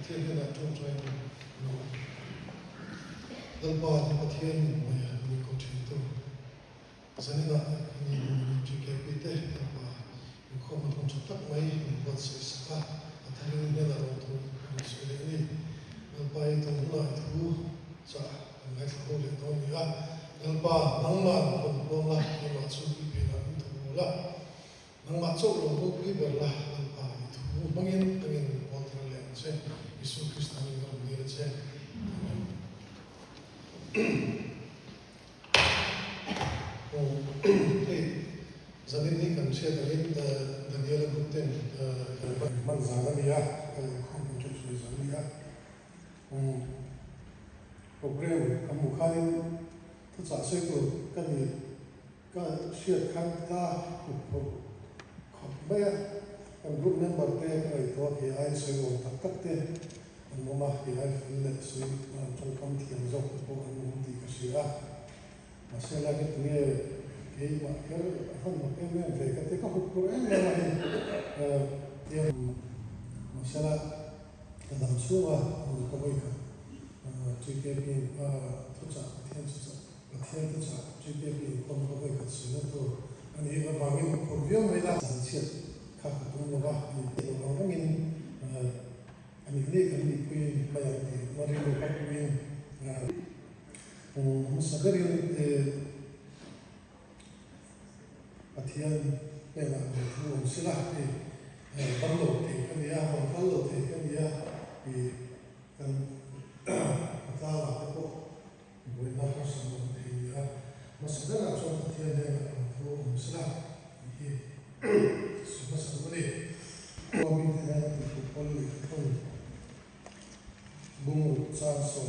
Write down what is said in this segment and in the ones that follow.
thiên hay là trong trái nó dal ba thì thiên mình có chuyện tu cho nên là mình chỉ cái biết đấy là mình không mà không chắc mấy mình vẫn sẽ sắp thay nên làเราtu mình sẽ để đi dal ba itu mulai tu sa ngay sau đó tôi nghĩ dal ba nang ma không có là cái mà suy nghĩ là tu là nang ma chỗ lòng tu cái việc là dal ba itu mungkin dengan kontrol yang saya Yesus Kristus yang berbicara saya giờ đến đây cần chia tới Daniel Putin mang giá là gì á không có chút gì giá gì á program kamu kalian tu tak sesuatu kan ni kan share kan ta khop bayar kan group member te ai to ki ai sesuatu tak tak te mama ki ai full sesuatu trong kam thiam zo ko an ti ka sia masela ke tu cái mà cái phần một cái về cái có một cái là cái masala cái làm số à một cái vậy cái cái tất cả thiên tất cả cái con có vậy cái sự đó thôi anh ấy vào cái một việc mới là sản xuất các cái công việc thì nó có những anh ấy lấy cái cái mà nó đi một cái مسافرين أتيان بين الجنوب سلاح بلو تيكنيا وبلو تيكنيا كان أطلع تبو بوينا حسن تيكنيا مسافر عشان أتيان بين الجنوب سلاح هي مسافرين ومن هنا تقول بوم سانسو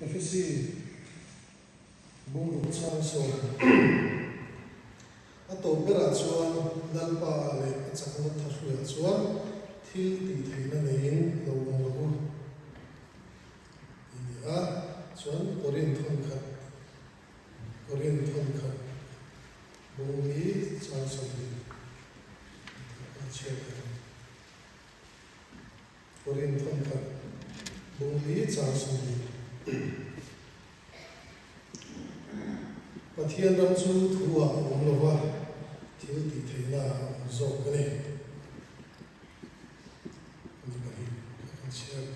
FSC bung chang so ato bera chuan dalpa le chakna thasua chuan thil ti theina nein lo lo ia chuan korin thon khat bung ni chang so ni korin thon khat bung ni chang so ni Pathian ram chu thua om lova thil ti theina zo kane ni bari kan share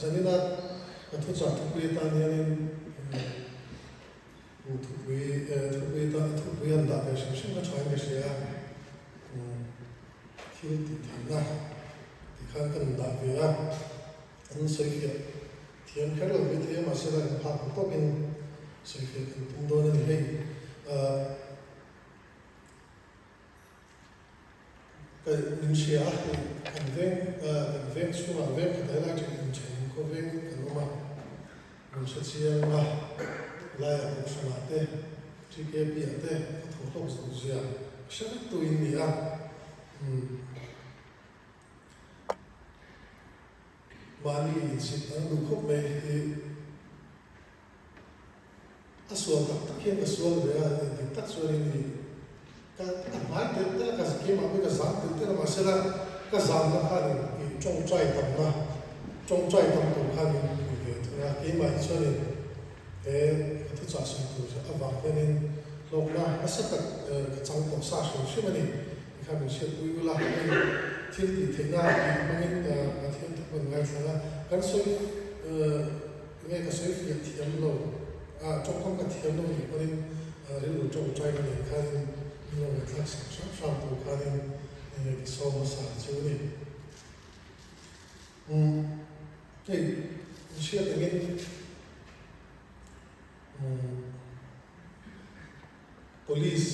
zanina athu cha thukui ta nianin thukui an da ka shim ka chai ka shia thil ti theina kan kan da ve a an sei fi thiam khar lo bi thiam asela kan phak to bin sei fi kan tum do na hei ka nim sia kan veng su ma veng ka dai la chi in chen ko veng kan ma mun sa chia ma la ya ko sa ma te chi ke pi ate ko tho to so sia sha tu in ni a Mali sit ang lukop may aswang tak yan aswang dia tak suara ini kan mai te te ka ske ma ka zam te na masala ka zam na kha ni chong chai tam to kha ni ke thura ke mai suara ka tu cha sun tu sa ava penin lok na asaka ka chang to sa su shimani ka min se u la thil ti theina mangin pathian thapun ngai thana kan soi ngai ka soi fi thiam lo trong không ka thiam lo ni parin rilu trong chai ni khan ni lo ka sa to khan ni ki so ma sa chu ni cái chuyện ngin police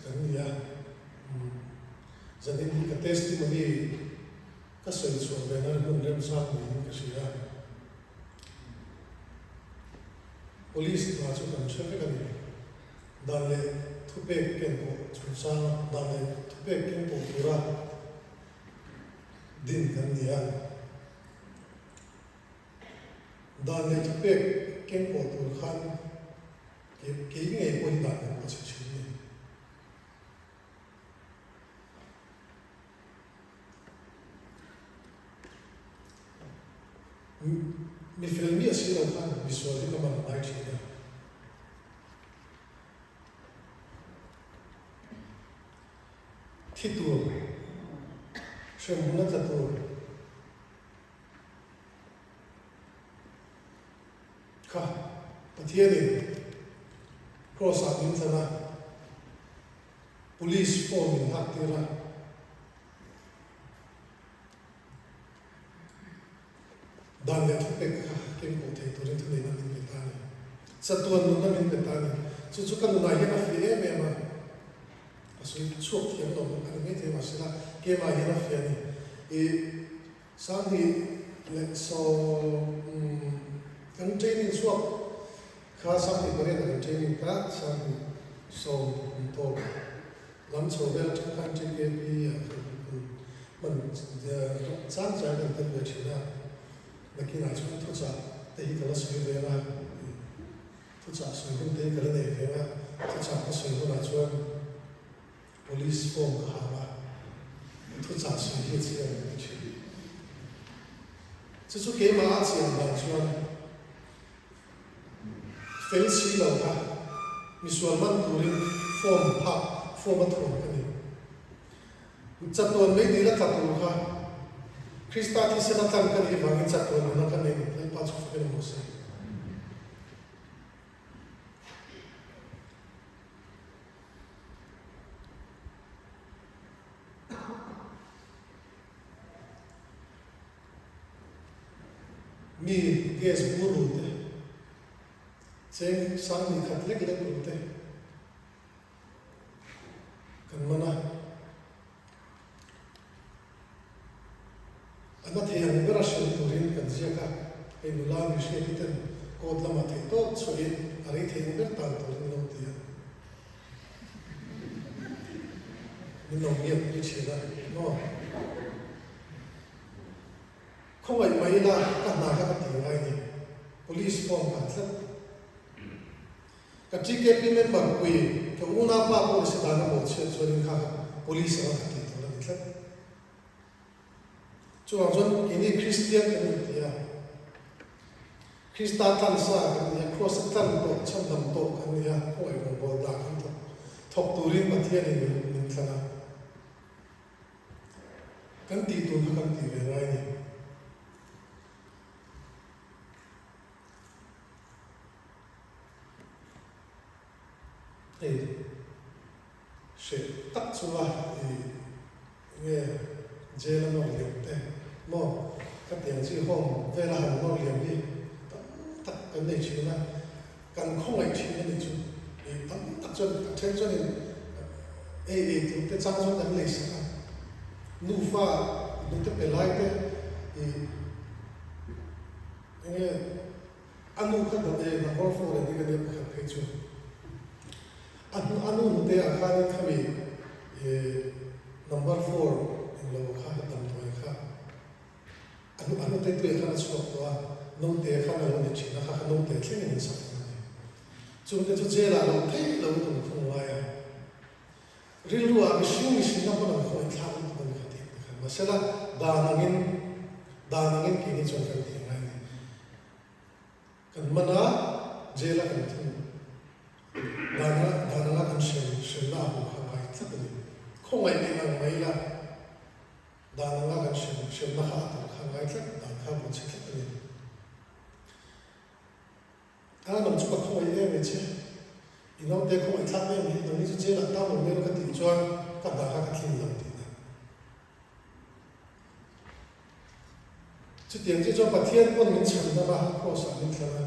kan ya jadi ka testimony ka soi so be na hun rem sa ni ka sia police ma chu kan chhe ka ni dale thupe ken ko chu sa dale thupe ken ko pura din kan ya dan le pe ken ko tur khan ke nge ko dan ko chi chi mi filmi asi lo khan visual ka man ai chi da thi tu shem na ta tu ka pathian cross up in sana police form in haktira dan le pe ka ken ko the to rin thane na min betani satun no na min betani chu kan na ya na fi me ma aso chuak thiam no kan me the ma sila ke ma ya na fi ani e sang ni le so kan training chuak kha sang ni bare na training ka sang so to lam so vel kan che ke pi man sang ja kan tan ve china lakini achun thucha tehi kala sui vera thucha sui kun tehi kala nei vera thucha ka sui kun achun police form ka hawa thucha sui hi chi chi chu ke ma chi an chuan fel si lo ka misual man turin form thon ka ni chaton me di la ka tu ka Krista ti se na tan kan hi wangin chaton na kan nei lai pa chu fe mo se mi ges buru te cheng sang ni khat lek lek ru te kan mana ana the yang bera shel turin kan zia ka e nula mi she biten kod lama the to chuin ari the yang ber tan turin no te ni no mi ni che da no khoi mai la ka na ka ti ngai ni police form ka tlat ka ti ke pi member kui ke una pa ko se da na mo che chuin ka police ka ti to la tlat chuan chuan ini Christian kan tia Krista tan sa kan ya cross tan to cham dam to kan ya ko ai bol da kan to thok turin pathian ni min thana kan ti tu kan ti ve rai ni she tak chuwa nge jela no le te mo ka tiang chi hom ve la han no le ni tak kan nei chi na kan khong ai chi ni chu e tam tak chon chen chon ni tu te chang chon dan le sa nu fa nu te pe lai te nge anu ka da e na or fo le ni ga ne ka pe chu anu te a kha ni khami number 4 lo kha tam toi kha anu te tu kha chu to no te kha na lo ni chi na kha no te thleng ni sa chu te chu je la lo te lo tu khong la ya ril ru a mi shi na ba na khoi thla ni ba ni kha ti kha ma sala da nangin ki ni chon kan ti ngai ni kan mana je la kan thu da na kan shen na bu kha bai thla ni khong ai ni na mai la da na kan shen na kha ta kha ngai thla da kha bu chi thla ni ana nam chu ka khoi ne me che ino te khoi thla ne ni no ni chu je la ta mo me ka ti chuan ka da ka thin lam ti na chu tiang che cho pathian pon min chan na ba ko sa min thla na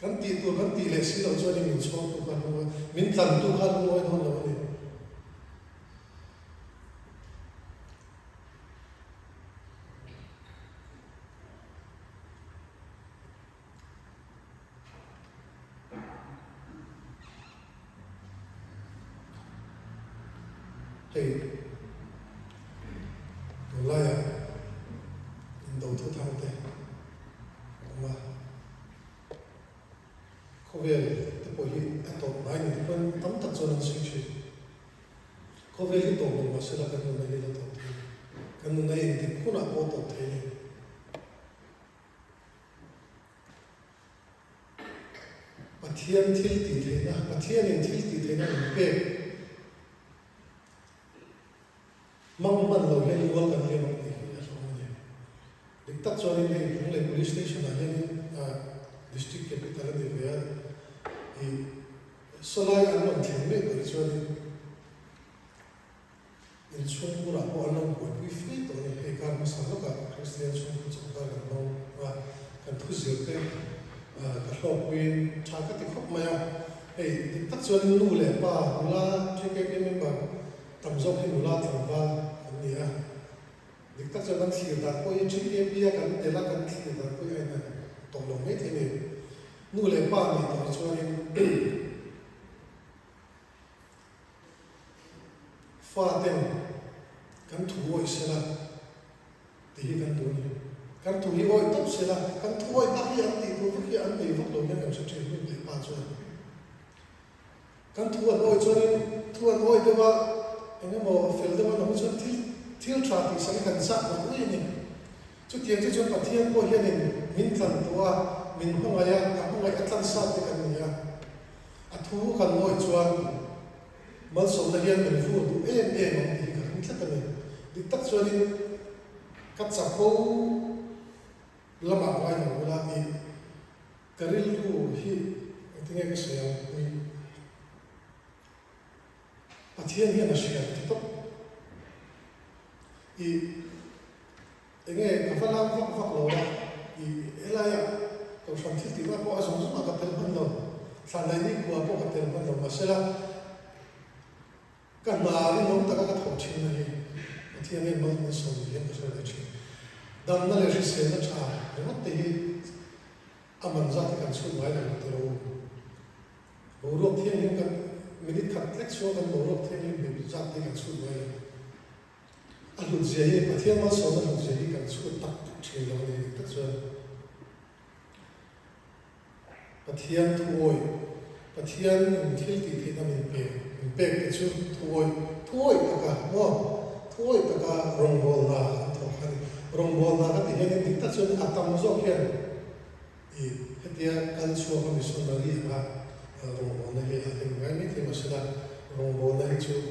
kan ti le si lo cho ni min chong tu kan mo min tlan tu kha lo no lo ni hey tu la ya in do thu thang te ma sẽ là cái này là tốt thế cái này thì cũng là tốt thế này và thiên thiên tỷ thế na và thiên in thiên tỷ thế na về mong mình lâu lên luôn cần lên một cái gì đó này để tất cho nên cũng lên police station là lên district capital là về thì sau này anh làm chuyện này rồi cho nên in chung của là họ làm của quý phi tổ này hay cả một số các Christian chung trong các cái nó và cái thứ gì cái học viên cha các cái học mày hey tất cho nên nu lệ ba là cho cái member tầm dốc hay nu là thằng ba cái gì để tất cho nên khi ta có những cái bia cái để là cái khi ta có những cái tổng lòng mấy thế này nu lệ ba này tầm cho nên pha tiền kan thu oi sẽ là thì kan tu này kan tu hi oi top sẽ là kan thu oi bác hi ăn thì tu bác hi ăn thì vắt lâu nhân sự chuyện mình để ba cho kan thu oi cho nên thu oi cái mà anh em bảo phải cái mà nó cho thiếu tra thì sẽ cần sát là cái này chút tiền cho chúng ta thiên có hiện này mình cần tu mình không ai ăn sát thì cần gì thu kan oi cho mà sống là hiện mình phụ tu em thì cái chắc là đi tất cho nên cắt chặt câu làm ảo ai nào là đi cái lu hi tiếng cái gì à thiên hiện là gì thì tốt thì nghe cái phần làm vắt lỗ thì là cầu sản xuất thì nó có giống như mà cái tên đâu sản này đi qua có cái tên đâu mà sẽ là cái nào đi nông ta cái thổ chính này thì anh em muốn sống gì em sẽ làm gì đằng nào là sẽ là cha để mất thì mình ra thì cần suy nghĩ là từ đâu bố ruột thiên nhiên cần mình đi khắc lách xuống cần bố ruột thiên nhiên mình ra thì cần suy nghĩ anh luôn dễ mà thiên mà sống là dễ cần suy tập chỉ là này tất nhiên và thiên thôi và thiên thiên thì nó mình về cái chuyện thôi tất cả rong bol là thôi rong bol là cái gì nên tất nhiên atam zo kia thì cái căn số của mình số này là rong bol này là cái ngay thì mà sẽ là rong bol này chứ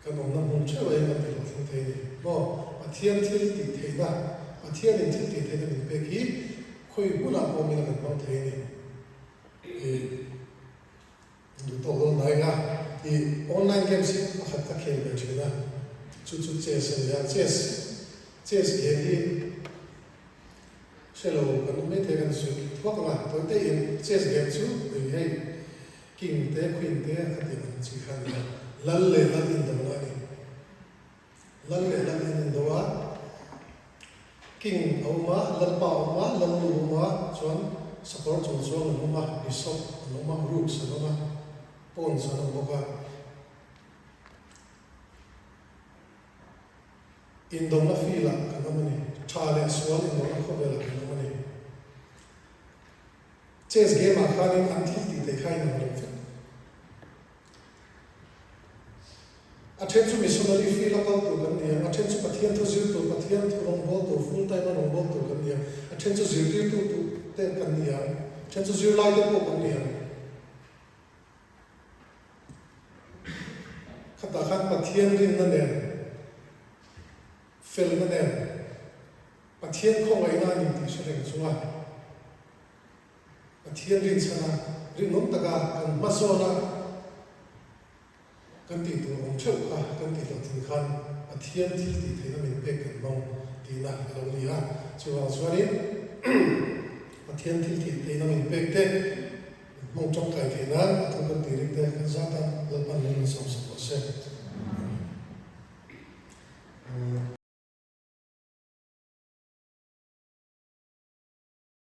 cái nó không chơi với mình là không thể nó thiên thì thế nào thiên thì thế nào mình về cái khơi bút là của mình là mình không thể thì tổ này thì online game sẽ phát các game về chuyện đó chút chess là chess game thì sẽ là cái mấy thế cái sự thoát mà tôi thấy chess game chú thì hay king thế queen thế cái gì mình chỉ khăn lần in đầu này lần in đầu king ông má lần bảo má lần lù má chọn support chọn ông má bishop ông má rook ông má pawn sa ng boka indong na fila ka naman challenge wal indong na khobela ka naman chess game akhanin anthil ti te khai na ro fe attention missionary fila ka to kan ni attention pathian to zil to pathian to long ball to full time long ball to kan ni attention zil to te kan ni attention zil lai to kan ni khata khan pathian rin na ne fel na ne pathian khong ai na ni ti shreng chunga pathian rin sana rin nom taka kan masona kan ti tu ong cheu kha kan ti lo tin khan pathian ti theina min pe kan mong ti na lo ni ha chuwa chuani pathian ti theina min pe te mong trong kai theina tu kan ti ri te kan za ta lo pan min som se